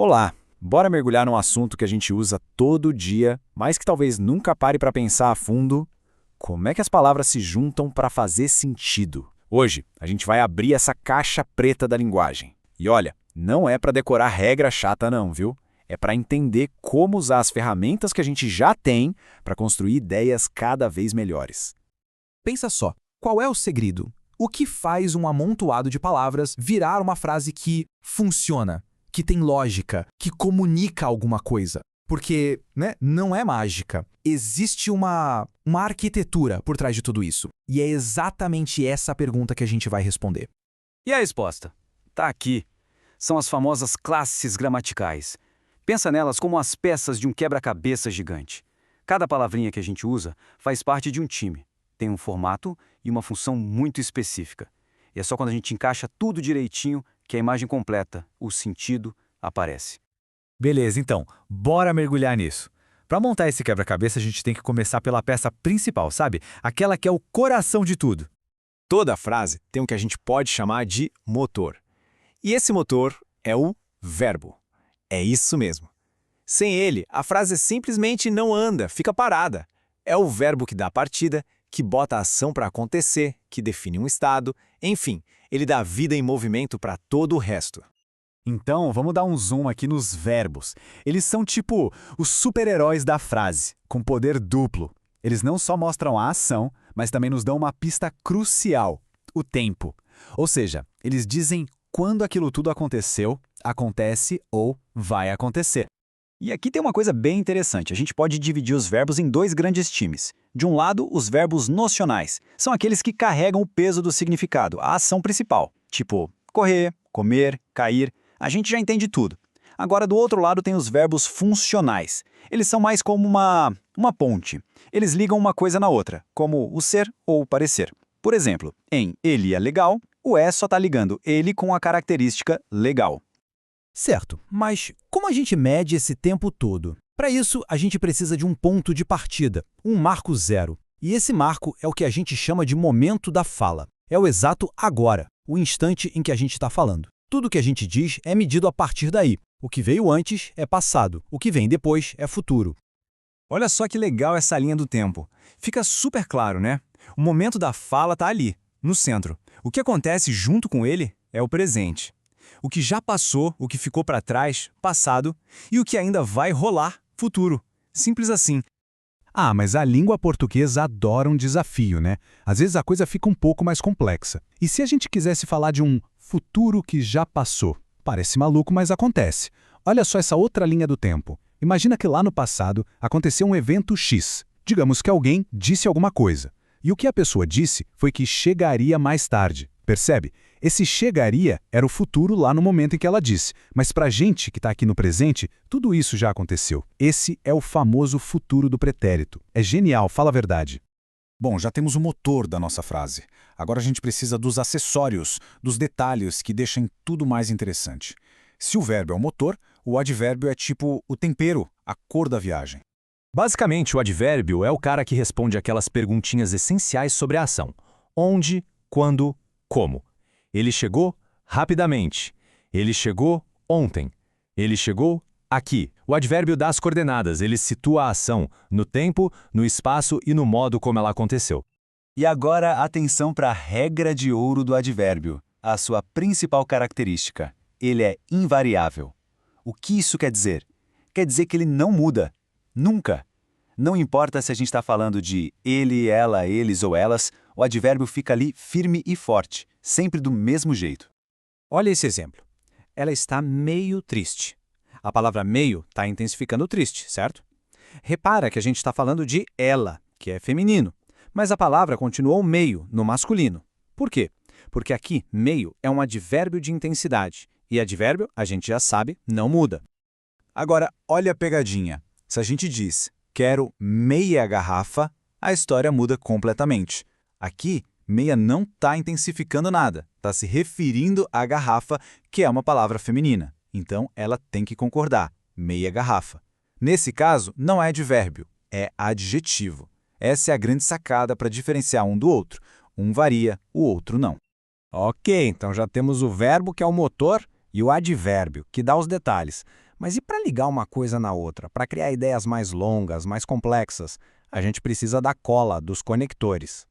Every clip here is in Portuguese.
Olá! Bora mergulhar num assunto que a gente usa todo dia, mas que talvez nunca pare para pensar a fundo. Como é que as palavras se juntam para fazer sentido? Hoje, a gente vai abrir essa caixa preta da linguagem. E olha, não é para decorar regra chata não, viu? É para entender como usar as ferramentas que a gente já tem para construir ideias cada vez melhores. Pensa só, qual é o segredo? O que faz um amontoado de palavras virar uma frase que funciona, que tem lógica, que comunica alguma coisa? Porque, não é mágica. Existe uma arquitetura por trás de tudo isso. E é exatamente essa a pergunta que a gente vai responder. E a resposta? Tá aqui. São as famosas classes gramaticais. Pensa nelas como as peças de um quebra-cabeça gigante. Cada palavrinha que a gente usa faz parte de um time. Tem um formato e uma função muito específica. E é só quando a gente encaixa tudo direitinho que a imagem completa, o sentido, aparece. Beleza, então, bora mergulhar nisso. Para montar esse quebra-cabeça, a gente tem que começar pela peça principal, sabe? Aquela que é o coração de tudo. Toda frase tem o que a gente pode chamar de motor. E esse motor é o verbo. É isso mesmo. Sem ele, a frase simplesmente não anda, fica parada. É o verbo que dá a partida, que bota a ação para acontecer, que define um estado, enfim, ele dá vida e movimento para todo o resto. Então, vamos dar um zoom aqui nos verbos. Eles são tipo os super-heróis da frase, com poder duplo. Eles não só mostram a ação, mas também nos dão uma pista crucial, o tempo. Ou seja, eles dizem quando aquilo tudo aconteceu, acontece ou vai acontecer. E aqui tem uma coisa bem interessante. A gente pode dividir os verbos em dois grandes times. De um lado, os verbos nocionais. São aqueles que carregam o peso do significado, a ação principal. Tipo, correr, comer, cair. A gente já entende tudo. Agora, do outro lado, tem os verbos funcionais. Eles são mais como uma ponte. Eles ligam uma coisa na outra, como o ser ou o parecer. Por exemplo, em ele é legal, o é só está ligando ele com a característica legal. Certo, mas como a gente mede esse tempo todo? Para isso, a gente precisa de um ponto de partida, um marco zero. E esse marco é o que a gente chama de momento da fala. É o exato agora, o instante em que a gente está falando. Tudo que a gente diz é medido a partir daí. O que veio antes é passado, o que vem depois é futuro. Olha só que legal essa linha do tempo. Fica super claro, né? O momento da fala está ali, no centro. O que acontece junto com ele é o presente. O que já passou, o que ficou para trás, passado, e o que ainda vai rolar, futuro. Simples assim. Ah, mas a língua portuguesa adora um desafio, né? Às vezes a coisa fica um pouco mais complexa. E se a gente quisesse falar de um futuro que já passou? Parece maluco, mas acontece. Olha só essa outra linha do tempo. Imagina que lá no passado aconteceu um evento X. Digamos que alguém disse alguma coisa. E o que a pessoa disse foi que chegaria mais tarde. Percebe? Esse chegaria era o futuro lá no momento em que ela disse. Mas para a gente que está aqui no presente, tudo isso já aconteceu. Esse é o famoso futuro do pretérito. É genial, fala a verdade. Bom, já temos o motor da nossa frase. Agora a gente precisa dos acessórios, dos detalhes que deixam tudo mais interessante. Se o verbo é o motor, o advérbio é tipo o tempero, a cor da viagem. Basicamente, o advérbio é o cara que responde aquelas perguntinhas essenciais sobre a ação. Onde, quando, como. Ele chegou rapidamente. Ele chegou ontem. Ele chegou aqui. O advérbio dá as coordenadas, ele situa a ação no tempo, no espaço e no modo como ela aconteceu. E agora, atenção para a regra de ouro do advérbio, a sua principal característica. Ele é invariável. O que isso quer dizer? Quer dizer que ele não muda. Nunca. Não importa se a gente está falando de ele, ela, eles ou elas, o advérbio fica ali firme e forte, sempre do mesmo jeito. Olha esse exemplo. Ela está meio triste. A palavra meio está intensificando o triste, certo? Repara que a gente está falando de ela, que é feminino, mas a palavra continuou meio, no masculino. Por quê? Porque aqui, meio é um advérbio de intensidade, e advérbio, a gente já sabe, não muda. Agora, olha a pegadinha. Se a gente diz, quero meia garrafa, a história muda completamente. Aqui, meia não está intensificando nada, está se referindo à garrafa, que é uma palavra feminina. Então, ela tem que concordar, meia garrafa. Nesse caso, não é advérbio, é adjetivo. Essa é a grande sacada para diferenciar um do outro. Um varia, o outro não. Ok, então já temos o verbo, que é o motor, e o advérbio, que dá os detalhes. Mas e para ligar uma coisa na outra, para criar ideias mais longas, mais complexas? A gente precisa da cola, dos conectores.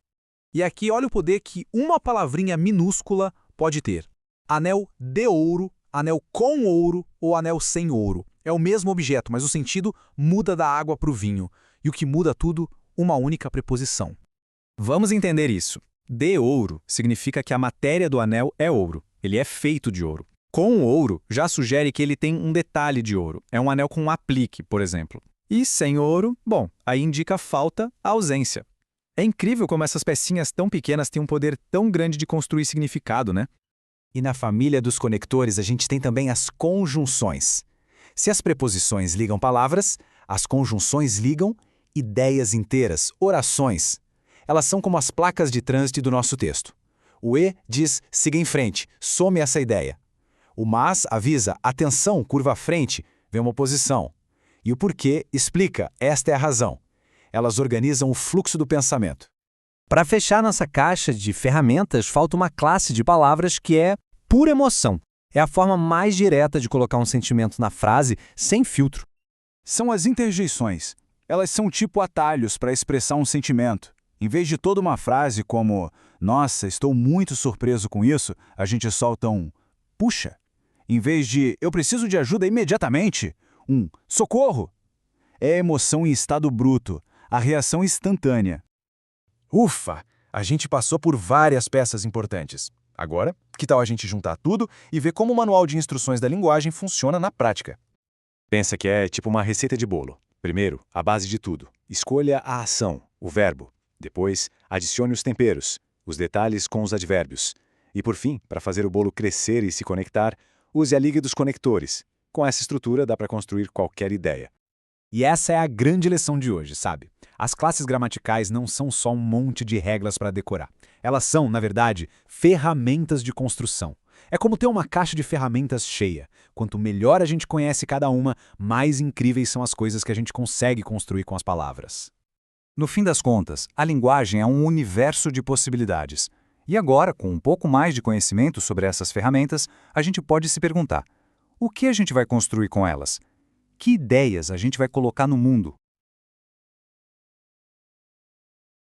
E aqui olha o poder que uma palavrinha minúscula pode ter. Anel de ouro, anel com ouro ou anel sem ouro. É o mesmo objeto, mas o sentido muda da água para o vinho. E o que muda tudo, uma única preposição. Vamos entender isso. De ouro significa que a matéria do anel é ouro. Ele é feito de ouro. Com ouro já sugere que ele tem um detalhe de ouro. É um anel com um aplique, por exemplo. E sem ouro, bom, aí indica falta, a ausência. É incrível como essas pecinhas tão pequenas têm um poder tão grande de construir significado, né? E na família dos conectores a gente tem também as conjunções. Se as preposições ligam palavras, as conjunções ligam ideias inteiras, orações. Elas são como as placas de trânsito do nosso texto. O e diz, siga em frente, some essa ideia. O mas avisa, atenção, curva à frente, vem uma oposição. E o porquê explica, esta é a razão. Elas organizam o fluxo do pensamento. Para fechar nossa caixa de ferramentas, falta uma classe de palavras que é pura emoção. É a forma mais direta de colocar um sentimento na frase, sem filtro. São as interjeições. Elas são tipo atalhos para expressar um sentimento. Em vez de toda uma frase como nossa, estou muito surpreso com isso, a gente solta um puxa. Em vez de eu preciso de ajuda imediatamente, um socorro. É emoção em estado bruto, a reação instantânea. Ufa! A gente passou por várias peças importantes. Agora, que tal a gente juntar tudo e ver como o manual de instruções da linguagem funciona na prática? Pensa que é tipo uma receita de bolo. Primeiro, a base de tudo. Escolha a ação, o verbo. Depois, adicione os temperos, os detalhes com os advérbios. E por fim, para fazer o bolo crescer e se conectar, use a liga dos conectores. Com essa estrutura dá para construir qualquer ideia. E essa é a grande lição de hoje, sabe? As classes gramaticais não são só um monte de regras para decorar. Elas são, na verdade, ferramentas de construção. É como ter uma caixa de ferramentas cheia. Quanto melhor a gente conhece cada uma, mais incríveis são as coisas que a gente consegue construir com as palavras. No fim das contas, a linguagem é um universo de possibilidades. E agora, com um pouco mais de conhecimento sobre essas ferramentas, a gente pode se perguntar: o que a gente vai construir com elas? Que ideias a gente vai colocar no mundo?